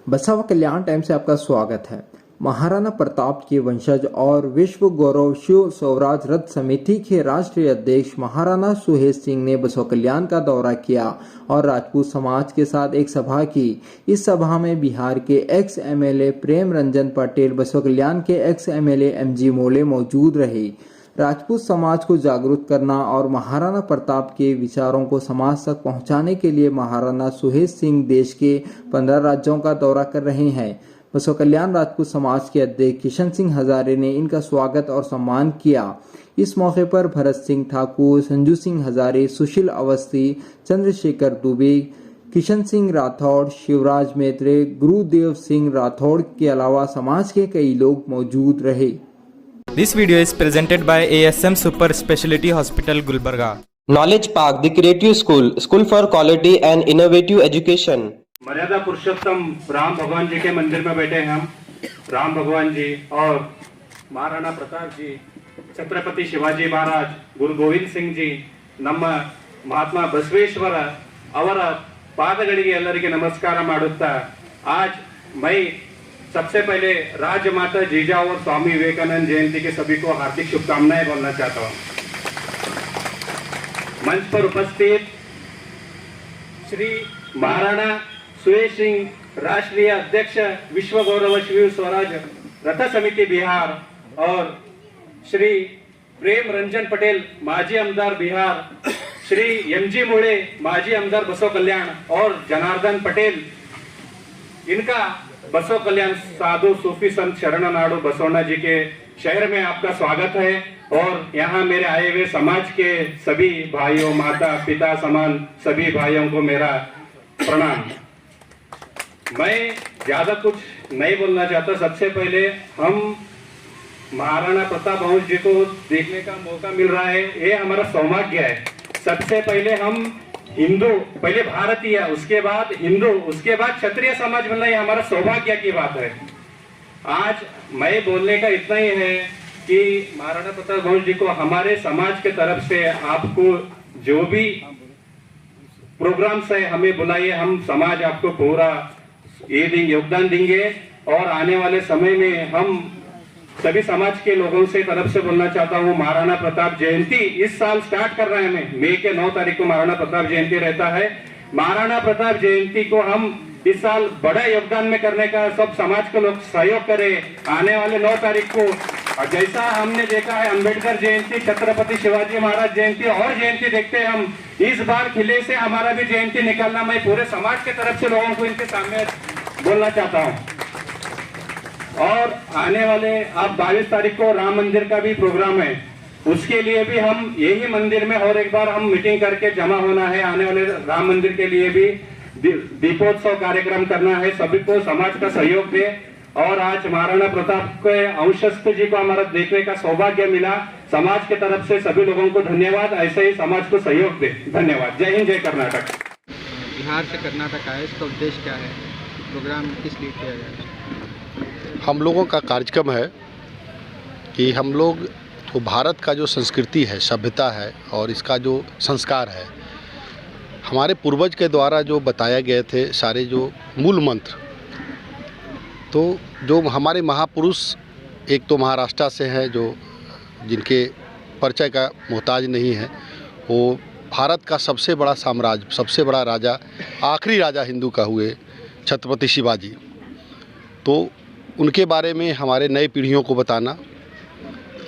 बसव कल्याण time से आपका स्वागत है। महाराणा प्रताप के वंशज और विश्व गौरव शिव स्वराज रथ समिति के राष्ट्रीय अध्यक्ष महाराणा सुहेल सिंह ने बसव कल्याण का दौरा किया और राजपूत समाज के साथ एक सभा की। इस सभा में बिहार के एक्स एमएलए प्रेम रंजन पटेल, बसव कल्याण के एक्स एमएलए एमजी मोले मौजूद रहे। राजपूत समाज को जागरूक करना और महाराणा प्रताप के विचारों को समाज तक पहुंचाने के लिए महाराणा सुहेल सिंह देश के 15 राज्यों का दौरा कर रहे हैं। बसव कल्याण राजपूत समाज के अध्यक्ष किशन सिंह हजारे ने इनका स्वागत और सम्मान किया। इस मौके पर भरत सिंह ठाकुर, संजू सिंह हजारे, सुशील अवस्थी, चंद्रशेखर दुबे, किशन सिंह राठौड़, शिवराज मैत्रे, गुरुदेव सिंह राठौड़ के अलावा समाज के कई लोग मौजूद रहे। This video is presented by ASM Super Speciality Hospital, Gulbarga. Knowledge Park, the Creative School, School for Quality and Innovative Education. मर्यादा पुरुषोत्तम राम भगवान जी के मंदिर में बैठे हैं हम। राम भगवान जी और महाराणा प्रताप जी, छत्रपति शिवाजी महाराज, गुरु गोविंद सिंह जी, ನಮ್ಮ ಮಹಾತ್ಮ ಬಸವೇಶ್ವರ ಅವರ ಪಾದಗಳಿಗೆ ಎಲ್ಲರಿಗೆ ನಮಸ್ಕಾರ ಮಾಡುತ್ತಾ आज मैं सबसे पहले राजमाता जीजा और स्वामी विवेकानंद जयंती के सभी को हार्दिक शुभकामनाएं बोलना चाहता हूं। मंच पर उपस्थित श्री महाराणा सुहेल सिंह राष्ट्रीय अध्यक्ष विश्व गौरव शिव स्वराज रथ समिति बिहार और श्री प्रेम रंजन पटेल माजी आमदार बिहार, श्री एमजी मोले माजी आमदार बसव कल्याण और जनार्दन पटेल, इनका बसव कल्याण साधु सूफी संत शरण नाडु बसवना जी के शहर में आपका स्वागत है। और यहाँ मेरे आए हुए समाज के सभी भाइयों, माता पिता समान सभी भाइयों को मेरा प्रणाम। मैं ज्यादा कुछ नहीं बोलना चाहता। सबसे पहले हम महाराणा प्रताप वंश जी को देखने का मौका मिल रहा है, ये हमारा सौभाग्य है। सबसे पहले हम हिंदू, पहले भारतीय, उसके बाद हिंदू, उसके बाद क्षत्रिय समाज मिलना, ये हमारा सौभाग्य की बात है। आज मैं बोलने का इतना ही है कि महाराणा प्रताप वंश जी को हमारे समाज के तरफ से आपको जो भी प्रोग्राम्स है हमें बुलाइए, हम समाज आपको पूरा ये योगदान देंगे। और आने वाले समय में हम सभी समाज के लोगों से तरफ से बोलना चाहता हूँ, महाराणा प्रताप जयंती इस साल स्टार्ट कर रहे हैं। मई के 9 तारीख को महाराणा प्रताप जयंती रहता है। महाराणा प्रताप जयंती को हम इस साल बड़ा योगदान में करने का सब समाज के लोग सहयोग करें। आने वाले 9 तारीख को जैसा हमने देखा है अंबेडकर जयंती, छत्रपति शिवाजी महाराज जयंती और जयंती देखते हैं हम, इस बार किले से हमारा भी जयंती निकालना मैं पूरे समाज के तरफ से लोगों को इनके सामने बोलना चाहता हूँ। और आने वाले अब 22 तारीख को राम मंदिर का भी प्रोग्राम है, उसके लिए भी हम यही मंदिर में और एक बार हम मीटिंग करके जमा होना है। आने वाले राम मंदिर के लिए भी दीपोत्सव कार्यक्रम करना है। सभी को समाज का सहयोग दे। और आज महाराणा प्रताप के अंशस्थ जी को हमारा देखने का सौभाग्य मिला। समाज के तरफ से सभी लोगों को धन्यवाद। ऐसे ही समाज को सहयोग दे। धन्यवाद। जय हिंद, जय कर्नाटक। बिहार से कर्नाटक आए, इसका उद्देश्य क्या है, प्रोग्राम किस लिए किया गया? हम लोगों का कार्यक्रम है कि हम लोग तो भारत का जो संस्कृति है, सभ्यता है और इसका जो संस्कार है, हमारे पूर्वज के द्वारा जो बताए गए थे सारे जो मूल मंत्र, तो जो हमारे महापुरुष एक तो महाराष्ट्र से हैं जो जिनके परिचय का मोहताज नहीं है, वो भारत का सबसे बड़ा साम्राज्य, सबसे बड़ा राजा, आखिरी राजा हिंदू का हुए छत्रपति शिवाजी, तो उनके बारे में हमारे नए पीढ़ियों को बताना।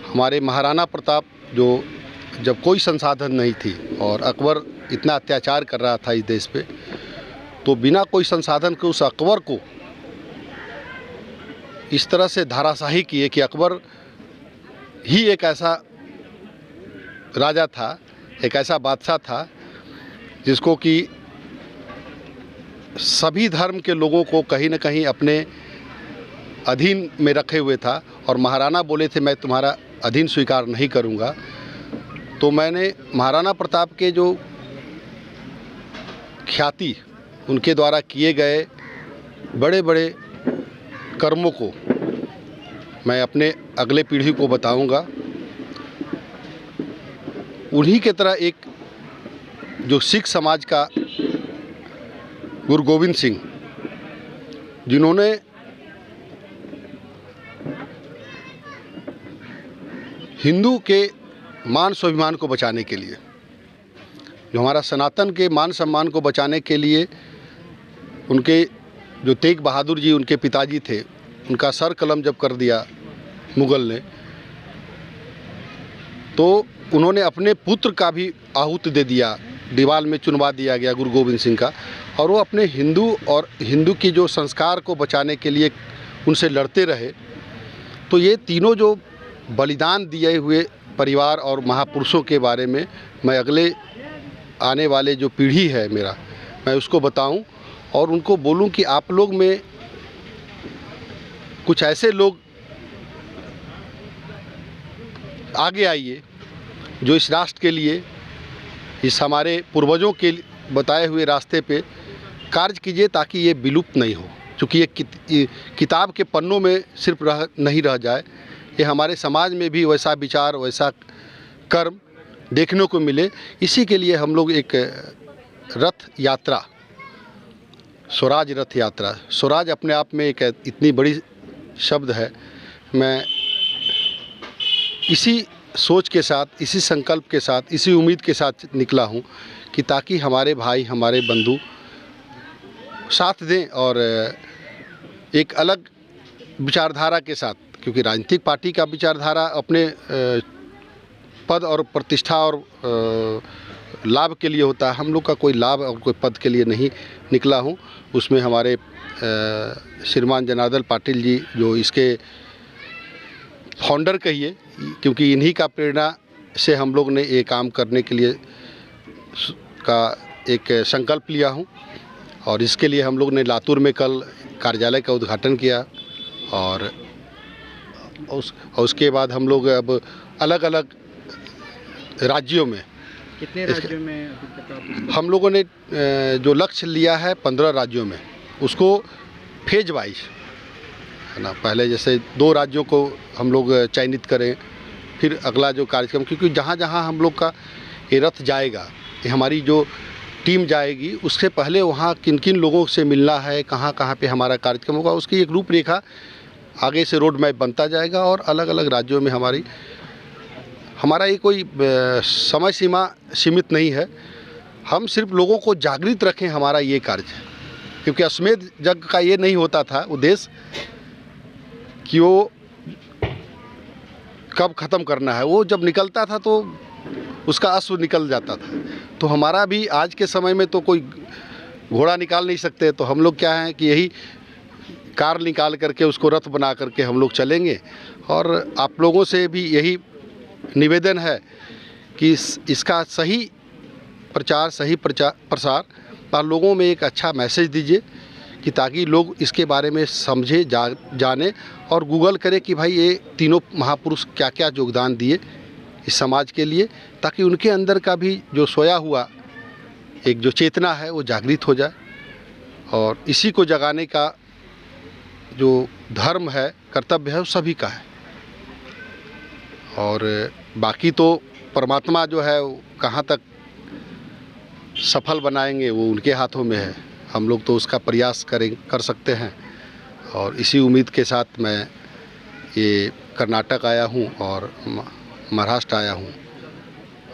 हमारे महाराणा प्रताप जो जब कोई संसाधन नहीं थी और अकबर इतना अत्याचार कर रहा था इस देश पे, तो बिना कोई संसाधन के उस अकबर को इस तरह से धाराशाही किए कि अकबर ही एक ऐसा राजा था, एक ऐसा बादशाह था जिसको कि सभी धर्म के लोगों को कहीं न कहीं अपने अधीन में रखे हुए था। और महाराणा बोले थे मैं तुम्हारा अधीन स्वीकार नहीं करूंगा। तो मैंने महाराणा प्रताप के जो ख्याति, उनके द्वारा किए गए बड़े बड़े कर्मों को मैं अपने अगले पीढ़ी को बताऊंगा। उन्हीं के तरह एक जो सिख समाज का गुरु गोविंद सिंह, जिन्होंने हिंदू के मान स्वाभिमान को बचाने के लिए, जो हमारा सनातन के मान सम्मान को बचाने के लिए, उनके जो तेग बहादुर जी उनके पिताजी थे, उनका सर कलम जब कर दिया मुग़ल ने, तो उन्होंने अपने पुत्र का भी आहुति दे दिया, दीवाल में चुनवा दिया गया गुरु गोविंद सिंह का, और वो अपने हिंदू की जो संस्कार को बचाने के लिए उनसे लड़ते रहे। तो ये तीनों जो बलिदान दिए हुए परिवार और महापुरुषों के बारे में मैं अगले आने वाले जो पीढ़ी है मेरा, मैं उसको बताऊं और उनको बोलूं कि आप लोग में कुछ ऐसे लोग आगे आइए जो इस राष्ट्र के लिए, इस हमारे पूर्वजों के बताए हुए रास्ते पे कार्य कीजिए, ताकि ये विलुप्त नहीं हो। क्योंकि ये किताब के पन्नों में सिर्फ नहीं रह जाए, ये हमारे समाज में भी वैसा विचार, वैसा कर्म देखने को मिले। इसी के लिए हम लोग एक रथ यात्रा, स्वराज रथ यात्रा, स्वराज अपने आप में एक इतनी बड़ी शब्द है। मैं इसी सोच के साथ, इसी संकल्प के साथ, इसी उम्मीद के साथ निकला हूँ कि ताकि हमारे भाई, हमारे बंधु साथ दें और एक अलग विचारधारा के साथ, क्योंकि राजनीतिक पार्टी का विचारधारा अपने पद और प्रतिष्ठा और लाभ के लिए होता है। हम लोग का कोई लाभ और कोई पद के लिए नहीं निकला हूँ। उसमें हमारे श्रीमान जनार्दन पाटिल जी, जो इसके फाउंडर कहिए, क्योंकि इन्हीं का प्रेरणा से हम लोग ने ये काम करने के लिए का एक संकल्प लिया हूँ। और इसके लिए हम लोग ने लातूर में कल कार्यालय का उद्घाटन किया, और उसके बाद हम लोग अब अलग अलग राज्यों में, कितने राज्यों में अभी तक आप हम लोगों ने जो लक्ष्य लिया है 15 राज्यों में, उसको फेज वाइज है ना, पहले जैसे 2 राज्यों को हम लोग चयनित करें, फिर अगला जो कार्यक्रम, क्योंकि जहाँ जहाँ हम लोग का ये रथ जाएगा, ये हमारी जो टीम जाएगी, उससे पहले वहाँ किन किन लोगों से मिलना है, कहाँ कहाँ पे हमारा कार्यक्रम होगा, उसकी एक रूपरेखा आगे से रोड मैप बनता जाएगा। और अलग अलग राज्यों में हमारा ये कोई समय सीमा सीमित नहीं है, हम सिर्फ लोगों को जागृत रखें, हमारा ये कार्य है। क्योंकि अश्वमेध यज्ञ का ये नहीं होता था उद्देश्य कि वो कब ख़त्म करना है, वो जब निकलता था तो उसका अश्व निकल जाता था। तो हमारा भी आज के समय में तो कोई घोड़ा निकाल नहीं सकते, तो हम लोग क्या हैं कि यही कार निकाल करके उसको रथ बना करके हम लोग चलेंगे। और आप लोगों से भी यही निवेदन है कि इसका सही प्रचार, सही प्रसार और लोगों में एक अच्छा मैसेज दीजिए, कि ताकि लोग इसके बारे में समझे, जाने और गूगल करें कि भाई ये तीनों महापुरुष क्या क्या योगदान दिए इस समाज के लिए, ताकि उनके अंदर का भी जो सोया हुआ एक जो चेतना है वो जागृत हो जाए। और इसी को जगाने का जो धर्म है, कर्तव्य है, वो सभी का है। और बाकी तो परमात्मा जो है वो कहाँ तक सफल बनाएंगे वो उनके हाथों में है, हम लोग तो उसका प्रयास कर सकते हैं। और इसी उम्मीद के साथ मैं ये कर्नाटक आया हूँ और महाराष्ट्र आया हूँ,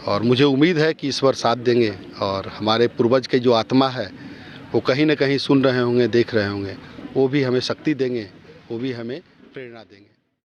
और मुझे उम्मीद है कि ईश्वर साथ देंगे और हमारे पूर्वज की जो आत्मा है वो कहीं न कहीं सुन रहे होंगे, देख रहे होंगे, वो भी हमें शक्ति देंगे, वो भी हमें प्रेरणा देंगे।